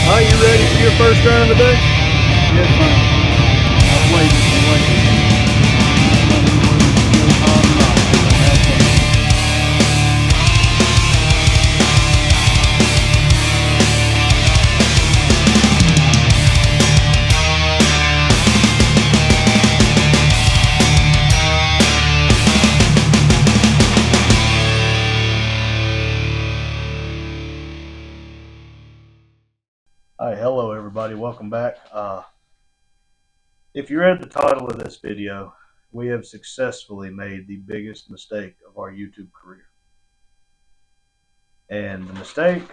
Are you ready for your first run of the day? Yes, man. I've waited and waited. Hi, hello everybody, welcome back. If you read the title of this video, we have successfully made the biggest mistake of our YouTube career. And the mistake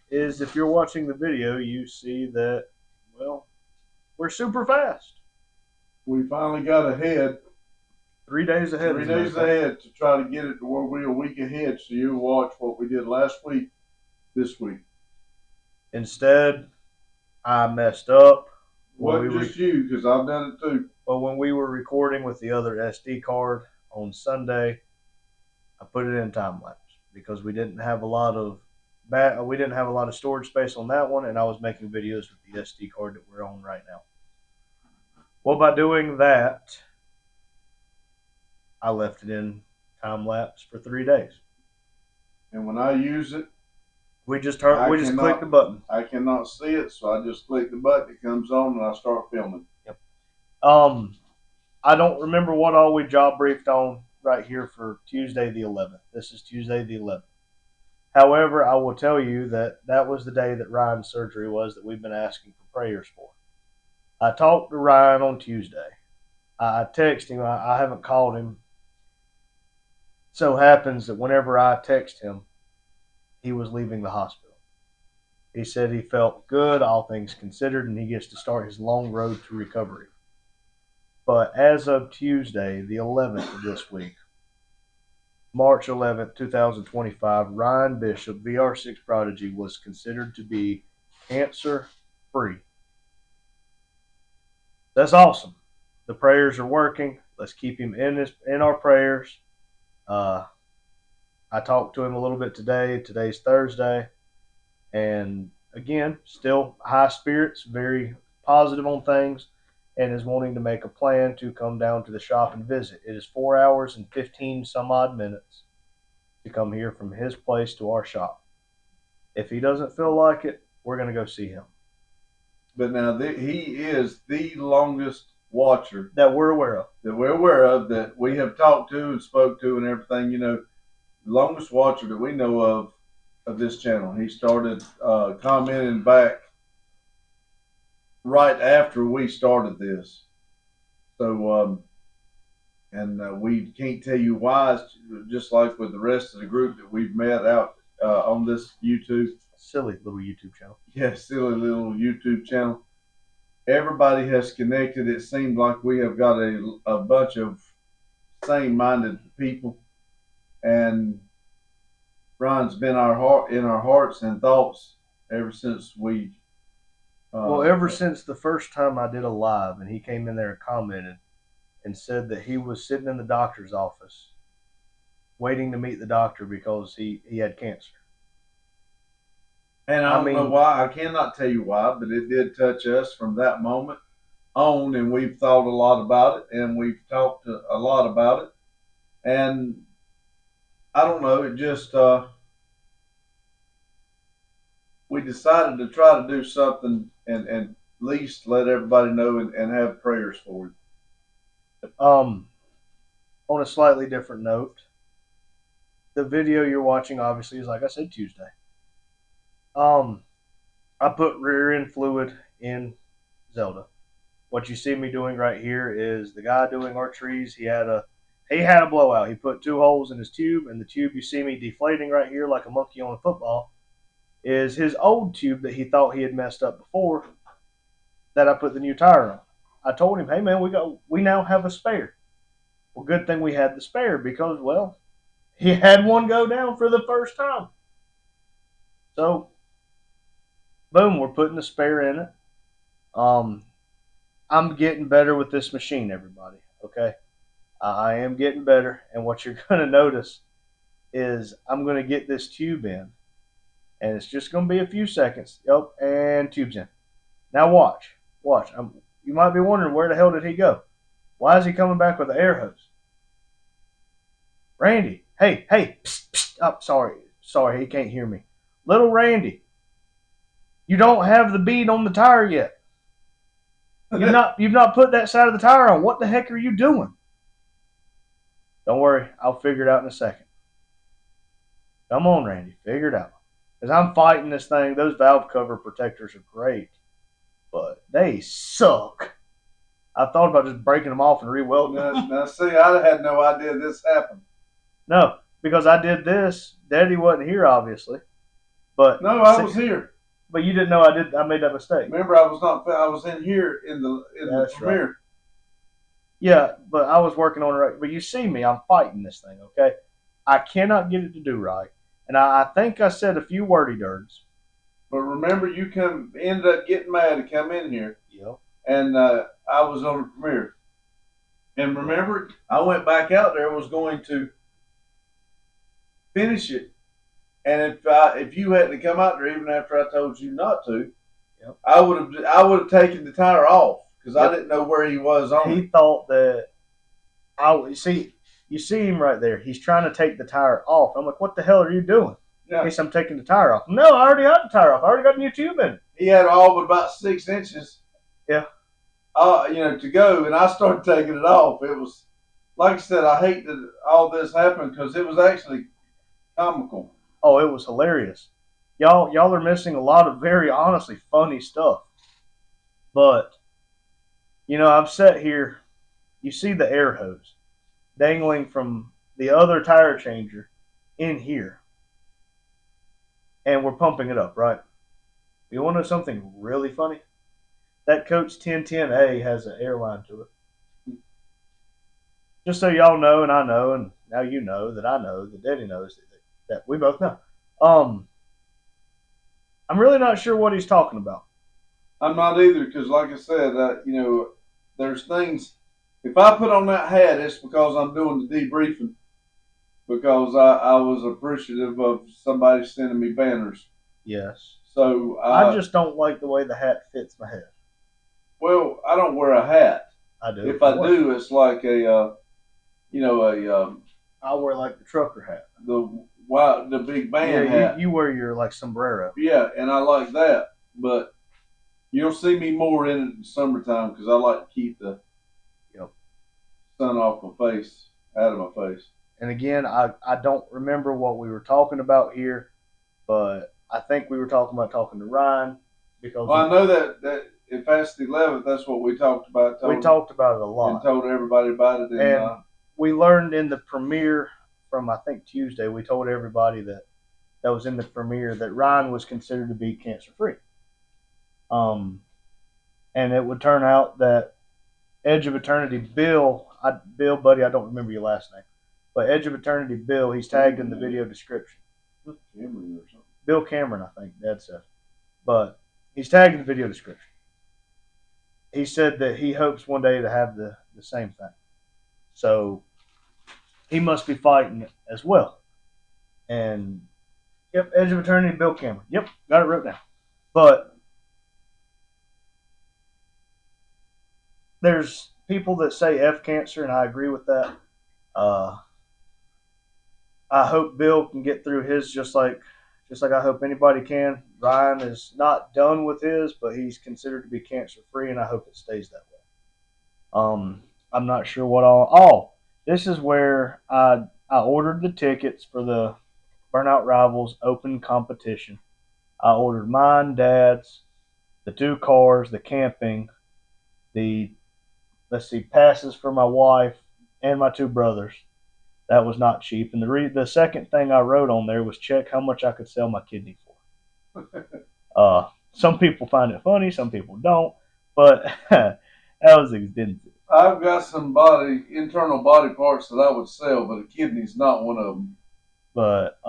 is, if you're watching the video, you see that, well, we're super fast. We finally got ahead. 3 days ahead. 3 days ahead to try to get it to where we're a week ahead, so you watch what we did last week, this week. Instead, I messed up. Wasn't just you, because I've done it too. But when we were recording with the other SD card on Sunday, I put it in time lapse because we didn't have a lot of storage space on that one, and I was making videos with the SD card that we're on right now. Well, by doing that, I left it in time lapse for 3 days. And when I use it, we just click the button. I cannot see it, so I just click the button. It comes on, and I start filming. Yep. I don't remember what all we job briefed on right here for Tuesday the 11th. This is Tuesday the 11th. However, I will tell you that that was the day that Ryan's surgery was that we've been asking for prayers for. I talked to Ryan on Tuesday. I texted him. I haven't called him. So happens that whenever I text him, he was leaving the hospital. He said he felt good, all things considered, and he gets to start his long road to recovery. But as of Tuesday, the 11th of this week, March 11th, 2025, Ryan Bishop, VR6 Prodigy, was considered to be cancer-free. That's awesome. The prayers are working. Let's keep him in our prayers. I talked to him a little bit today. Today's Thursday. And again, still high spirits, very positive on things, and is wanting to make a plan to come down to the shop and visit. It is 4 hours and 15 some odd minutes to come here from his place to our shop. If he doesn't feel like it, we're going to go see him. But now he is the longest watcher that we're aware of, that we have talked to and spoke to and everything. You know, the longest watcher that we know of this channel. He started commenting back right after we started this. So, we can't tell you why. It's just like with the rest of the group that we've met out on this YouTube. Silly little YouTube channel. Yeah, silly little YouTube channel. Everybody has connected. It seems like we have got a bunch of same-minded people, and Ryan's been in our hearts and thoughts ever since we. Ever since the first time I did a live, and he came in there and commented and said that he was sitting in the doctor's office, waiting to meet the doctor because he had cancer. And I don't know why. I cannot tell you why, but it did touch us from that moment on, and we've thought a lot about it, and we've talked a lot about it. And I don't know, it just, we decided to try to do something and at least let everybody know and have prayers for him. On a slightly different note, the video you're watching obviously is, like I said, Tuesday. I put rear end fluid in Zelda. What you see me doing right here is the guy doing our trees. He had a blowout. He put 2 holes in his tube, and the tube you see me deflating right here like a monkey on a football is his old tube that he thought he had messed up before that I put the new tire on. I told him, hey man, we now have a spare. Well, good thing we had the spare because, well, he had one go down for the first time. So, boom, we're putting the spare in it. I'm getting better with this machine, everybody, okay? I am getting better, and what you're going to notice is I'm going to get this tube in, and it's just going to be a few seconds. Yep, and tube's in. Now watch. Watch. You might be wondering, where the hell did he go? Why is he coming back with the air hose? Randy, hey, psst, psst. Oh, sorry, he can't hear me. Little Randy, you don't have the bead on the tire yet. You've not put that side of the tire on. What the heck are you doing? Don't worry, I'll figure it out in a second. Come on, Randy, figure it out. Because I'm fighting this thing. Those valve cover protectors are great, but they suck. I thought about just breaking them off and re-welding them. Now, see, I had no idea this happened. No, because I did this. Daddy wasn't here, obviously. But no, I was here. But you didn't know I did. I made that mistake. Remember, I was not. I was in here in the premiere. Right. Yeah, but I was working on it right. But you see me, I'm fighting this thing. Okay, I cannot get it to do right, and I think I said a few wordy dirts. But remember, you ended up getting mad to come in here. Yeah. And I was on the premiere. And remember, I went back out there, was going to finish it. And if you hadn't come out there, even after I told you not to, yep, I would have taken the tire off, because I didn't know where he was on. He thought that you see him right there. He's trying to take the tire off. I'm like, what the hell are you doing? Yeah. He said, I'm taking the tire off. No, I already got the tire off. I already got a new tube in. He had all but about 6 inches. Yeah. To go, and I started taking it off. It was, like I said, I hate that all this happened, because it was actually comical. Oh, it was hilarious. Y'all are missing a lot of very honestly funny stuff. But, I've sat here, you see the air hose dangling from the other tire changer in here. And we're pumping it up, right? You want to know something really funny? That Coach 1010A has an airline to it. Just so y'all know, and I know, and now you know that I know, that Daddy knows, that we both know. I'm really not sure what he's talking about. I'm not either, because like I said, there's things. If I put on that hat, it's because I'm doing the debriefing, because I was appreciative of somebody sending me banners. Yes. So I just don't like the way the hat fits my head. Well, I don't wear a hat. I do. If I do, it's like I wear like the trucker hat. The big band hat. You wear your like sombrero. Yeah, and I like that, but you'll see me more in it in the summertime, because I like to keep the sun off my face, out of my face. And again, I don't remember what we were talking about here, but I think we were talking to Ryan, because I know that if that's the 11th, that's what we talked about. We talked about it a lot and told everybody about it. And we learned in the premiere from, I think, Tuesday, we told everybody that was in the premiere that Ryan was considered to be cancer-free. And it would turn out that Edge of Eternity Bill, buddy, I don't remember your last name, but Edge of Eternity Bill, he's tagged in the video description. Bill Cameron, I think Dad said. But he's tagged in the video description. He said that he hopes one day to have the same thing. So he must be fighting it as well. And, yep, Edge of Eternity, Bill Cameron. Yep, got it wrote down. But there's people that say F cancer, and I agree with that. I hope Bill can get through his just like I hope anybody can. Ryan is not done with his, but he's considered to be cancer-free, and I hope it stays that way. I'm not sure what all. Oh, this is where I ordered the tickets for the Burnout Rivals Open competition. I ordered mine, Dad's, the 2 cars, the camping, the passes for my wife and my 2 brothers. That was not cheap. And the second thing I wrote on there was check how much I could sell my kidney for. Some people find it funny, some people don't, but that was expensive. I've got some internal body parts that I would sell, but a kidney's not one of them. But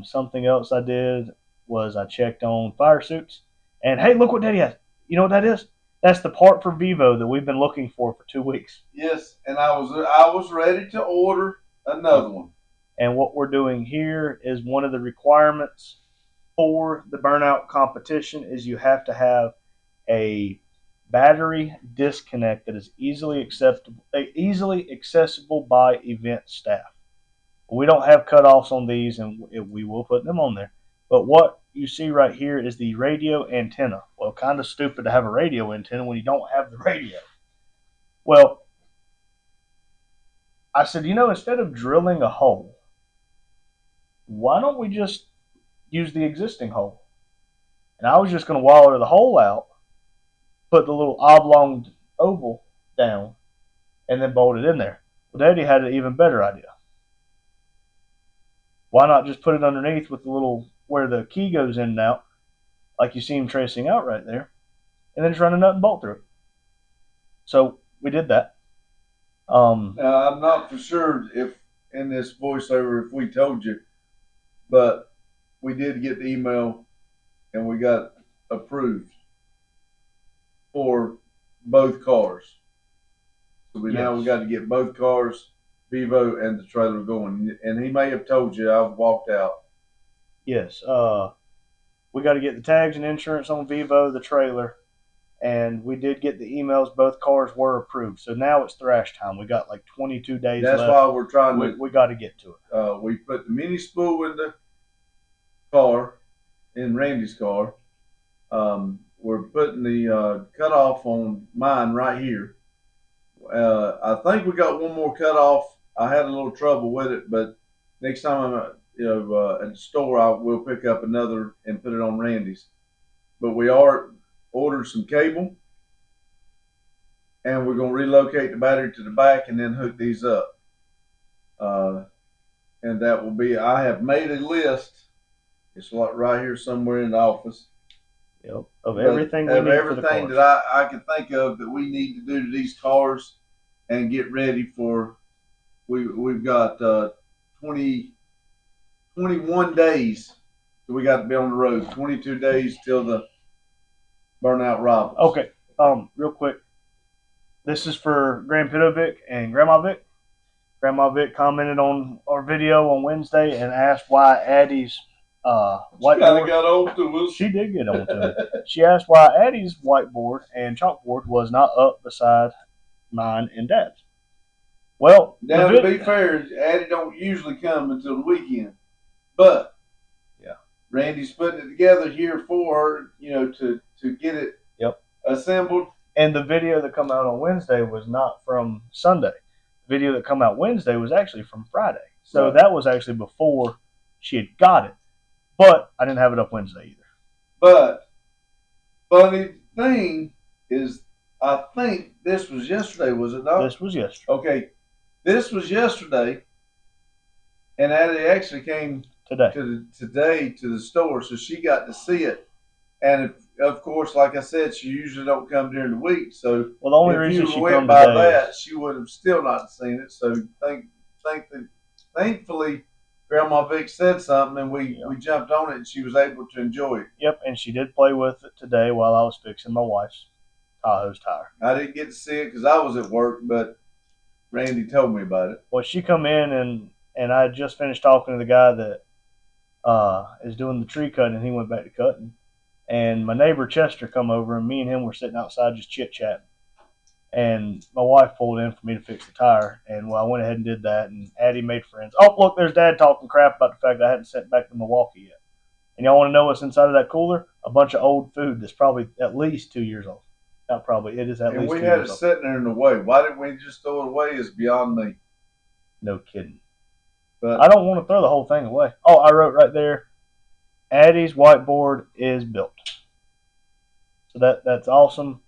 something else I did was I checked on fire suits. And hey, look what Daddy has. You know what that is? That's the part for Vivo that we've been looking for 2 weeks. Yes, and I was ready to order another one. And what we're doing here is one of the requirements for the burnout competition is you have to have a battery disconnect that is easily accessible by event staff. We don't have cutoffs on these, and we will put them on there. But what you see right here is the radio antenna. Well, kind of stupid to have a radio antenna when you don't have the radio. Well, I said, instead of drilling a hole, why don't we just use the existing hole? And I was just going to wire the hole out, put the little oblong oval down, and then bolt it in there. Well, Daddy had an even better idea. Why not just put it underneath with the little, where the key goes in and out, like you see him tracing out right there, and then just run a nut and bolt through it. So we did that. Now, I'm not for sure if in this voiceover if we told you, but we did get the email and we got approved for both cars. So now we got to get both cars, Vivo and the trailer going. And he may have told you I've walked out. Yes. We got to get the tags and insurance on Vivo, the trailer, and we did get the emails. Both cars were approved. So now it's thrash time. We got like 22 days left. That's why we're trying to. We got to get to it. We put the mini spool in the car, in Randy's car. We're putting the cutoff on mine right here. I think we got one more cutoff. I had a little trouble with it, but next time I'm at the store, I will pick up another and put it on Randy's. But we ordered some cable, and we're going to relocate the battery to the back and then hook these up. And that will be. I have made a list. It's like right here somewhere in the office. Yep. Of everything that I can think of that we need to do to these cars and get ready for. We've got 21 days that we got to be on the road. 22 days till the burnout robins. Okay. Real quick. This is for Grandpa Vic and Grandma Vic. Grandma Vic commented on our video on Wednesday and asked why Addie's whiteboard. Got on to us. She did get on to it. She asked why Addie's whiteboard and chalkboard was not up beside mine and Dad's. Well, now to be fair, Addie don't usually come until the weekend, but yeah, Randy's putting it together here for her, to get it assembled. And the video that come out on Wednesday was not from Sunday. The video that come out Wednesday was actually from Friday. So that was actually before she had got it. But I didn't have it up Wednesday either. But funny thing is, I think this was yesterday, was it not? This was yesterday. Okay, this was yesterday, and Addie actually came today to the store, so she got to see it. And of course, like I said, she usually don't come during the week. So the only reason she went by that, she would have still not seen it. So thankfully, Grandma Vic said something, and we jumped on it, and she was able to enjoy it. Yep, and she did play with it today while I was fixing my wife's Tahoe's tire. I didn't get to see it because I was at work, but Randy told me about it. Well, she come in, and I had just finished talking to the guy that is doing the tree cutting, and he went back to cutting. And my neighbor Chester come over, and me and him were sitting outside just chit-chatting. And my wife pulled in for me to fix the tire, and I went ahead and did that, and Addie made friends. Oh, look, there's Dad talking crap about the fact that I hadn't sent back to Milwaukee yet. And y'all want to know what's inside of that cooler? A bunch of old food that's probably at least 2 years old. Not probably, it is at least 2 years old. And we had it sitting there in the way. Why didn't we just throw it away is beyond me. No kidding. But I don't want to throw the whole thing away. Oh, I wrote right there, Addie's whiteboard is built. So that's awesome.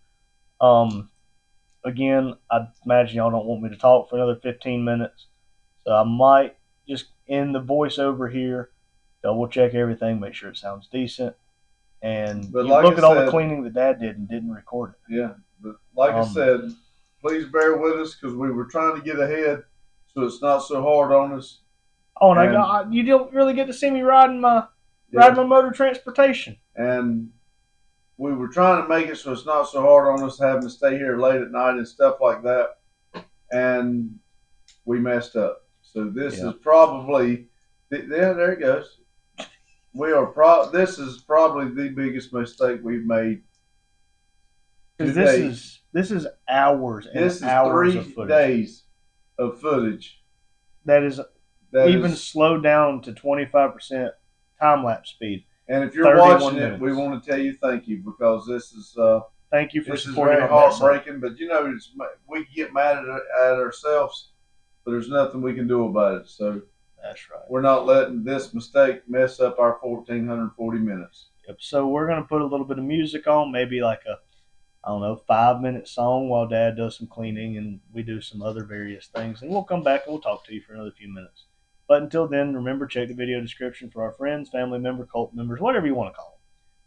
Again, I imagine y'all don't want me to talk for another 15 minutes. So I might just end the voiceover here, double check everything, make sure it sounds decent. And look at all the cleaning that Dad did and didn't record it. Yeah, but like I said, please bear with us because we were trying to get ahead so it's not so hard on us. Oh, and you don't really get to see me riding my motor transportation. And we were trying to make it so it's not so hard on us having to stay here late at night and stuff like that. And we messed up. So this is probably, there it goes. This is probably the biggest mistake we've made Because to date. this is hours and This is hours of 3 footage. days of footage. That is That even is, slowed down to 25% time lapse speed. and if you're 31 watching minutes. it, we want to tell you thank you, because this is Thank you for this is supporting very our best side. heartbreaking. But you know, we get mad at ourselves, but there's nothing we can do about it. So That's right. we're not letting this mistake mess up our 1,440 minutes. Yep. So we're gonna put a little bit of music on, maybe like a, I don't know, 5-minute song while Dad does some cleaning and we do some other various things, and we'll come back and we'll talk to you for another few minutes. But until then, remember, check the video description for our friends, family member, cult members, whatever you want to call them.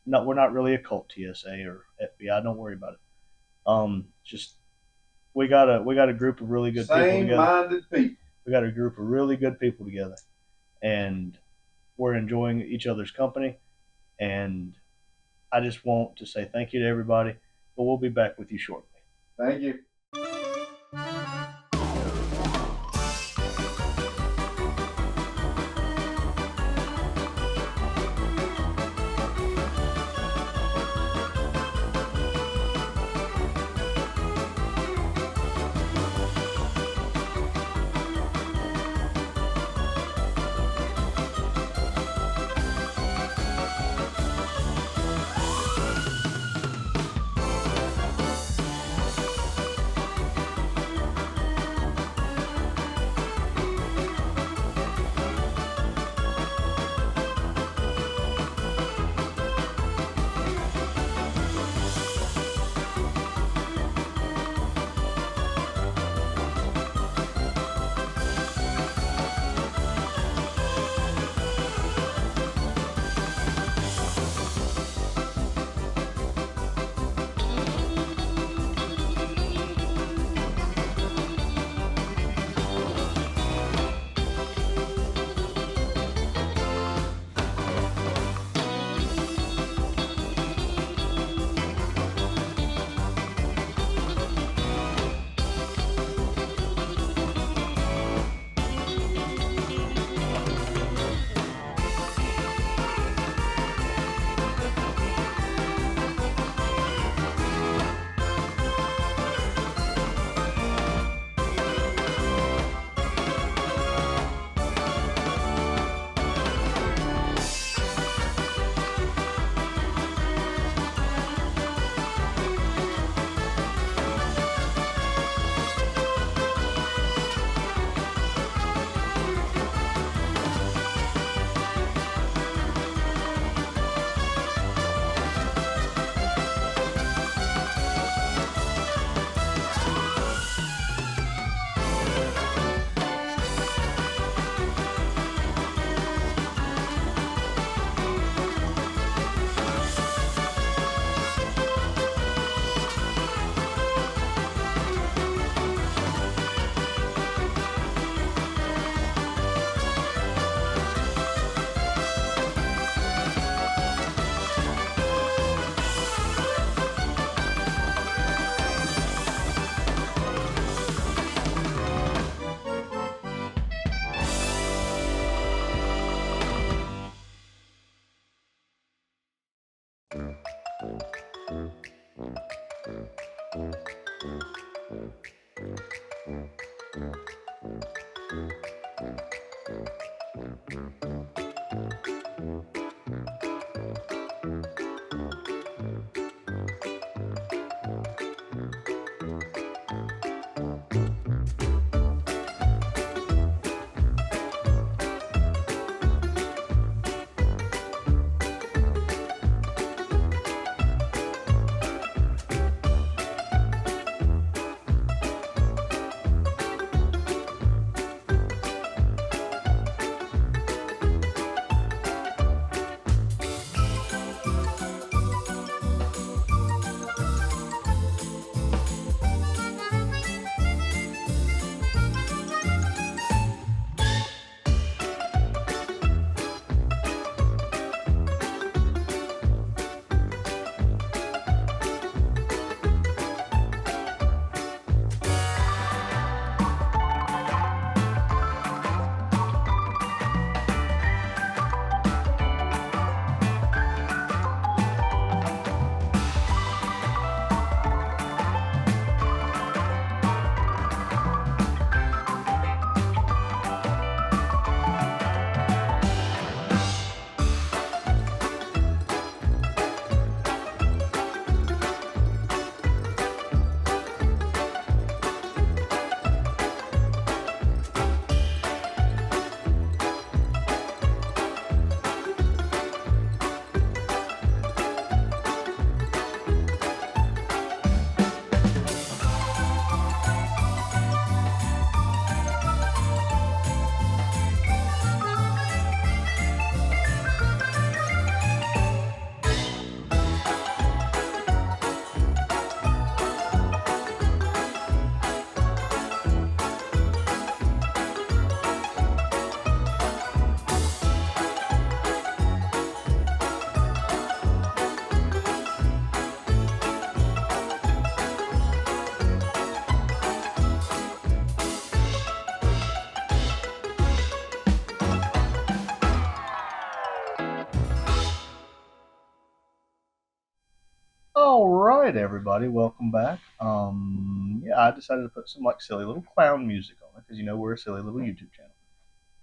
No, we're not really a cult, TSA or FBI. Don't worry about it. Just we got a group of really good people together. Same-minded people. We got a group of really good people together, and we're enjoying each other's company. And I just want to say thank you to everybody. But we'll be back with you shortly. Thank you. All right, everybody, welcome back. Yeah, I decided to put some like silly little clown music on it because we're a silly little YouTube channel.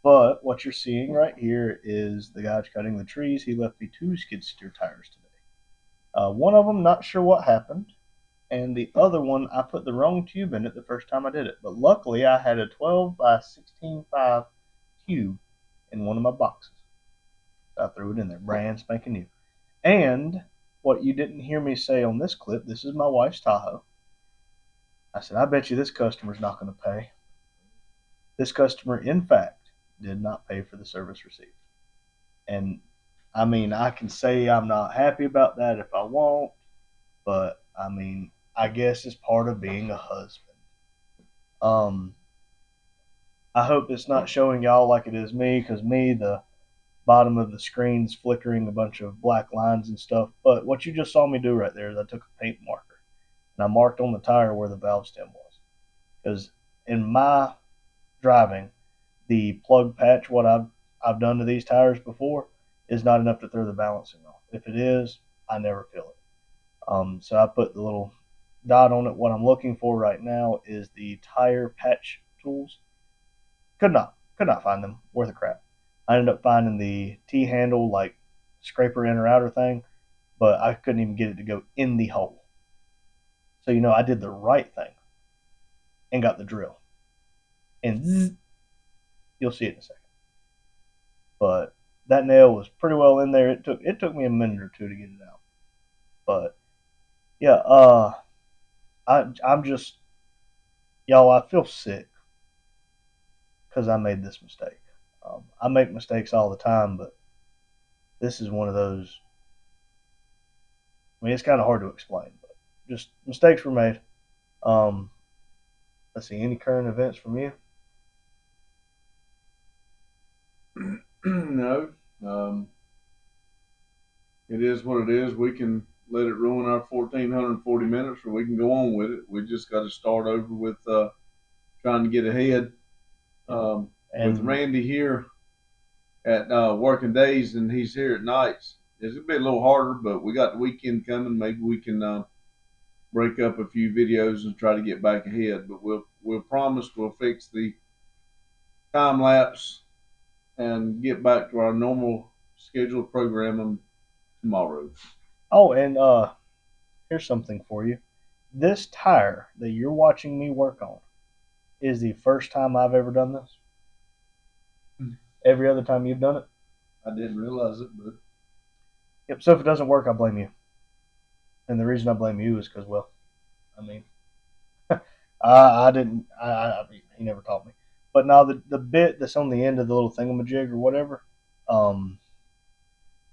But what you're seeing right here is the guy cutting the trees. He left me two skid steer tires today. One of them, not sure what happened, and the other one, I put the wrong tube in it the first time I did it. But luckily, I had a 12 by 16.5 tube in one of my boxes. So I threw it in there, brand spanking new. And what you didn't hear me say on this clip, this is my wife's Tahoe. I said, I bet you this customer's not going to pay. This customer, in fact, did not pay for the service received. And I mean, I can say I'm not happy about that if I want, but I mean, I guess it's part of being a husband. I hope it's not showing y'all like it is me, because the bottom of the screen's flickering a bunch of black lines and stuff. But what you just saw me do right there is I took a paint marker and I marked on the tire where the valve stem was. Because in my driving, the plug patch, what I've done to these tires before, is not enough to throw the balancing off. If it is, I never feel it. So I put the little dot on it. What I'm looking for right now is the tire patch tools. Could not find them. Worth a crap. I ended up finding the T-handle like scraper in or outer thing, but I couldn't even get it to go in the hole. So I did the right thing and got the drill. And zzz, you'll see it in a second. But that nail was pretty well in there. It took me a minute or two to get it out. But yeah, I'm just, y'all, I feel sick because I made this mistake. I make mistakes all the time, but this is one of those. I mean, it's kind of hard to explain, but just mistakes were made. Let's see, any current events from you? No. It is what it is. We can let it ruin our 1,440 minutes, or we can go on with it. We just got to start over with trying to get ahead. With Randy here at working days and he's here at nights, it's going to be a little harder, but we got the weekend coming. Maybe we can break up a few videos and try to get back ahead. But we'll promise we'll fix the time lapse and get back to our normal scheduled programming tomorrow. Oh, and here's something for you. This tire that you're watching me work on is the first time I've ever done this. Every other time you've done it, I didn't realize it, but yep. So if it doesn't work, I blame you. And the reason I blame you is because, well, I mean, I didn't. He never taught me. But now the bit that's on the end of the little thingamajig or whatever,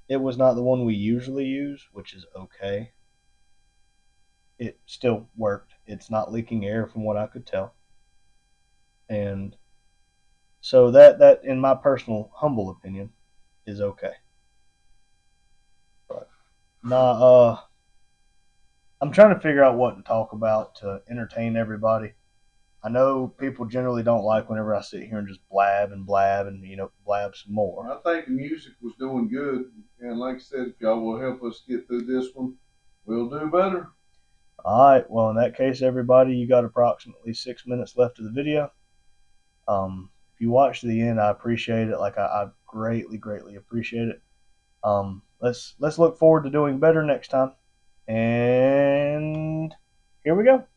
it was not the one we usually use, which is okay. It still worked. It's not leaking air from what I could tell. And so that in my personal humble opinion is okay. But nah, I'm trying to figure out what to talk about to entertain everybody. I know people generally don't like whenever I sit here and just blab and blab and blab some more. I think the music was doing good, and like I said, if y'all will help us get through this one, we'll do better. All right. Well, in that case, everybody, you got approximately 6 minutes left of the video. If you watch to the end, I appreciate it. Like I greatly, greatly appreciate it. Let's look forward to doing better next time. And here we go.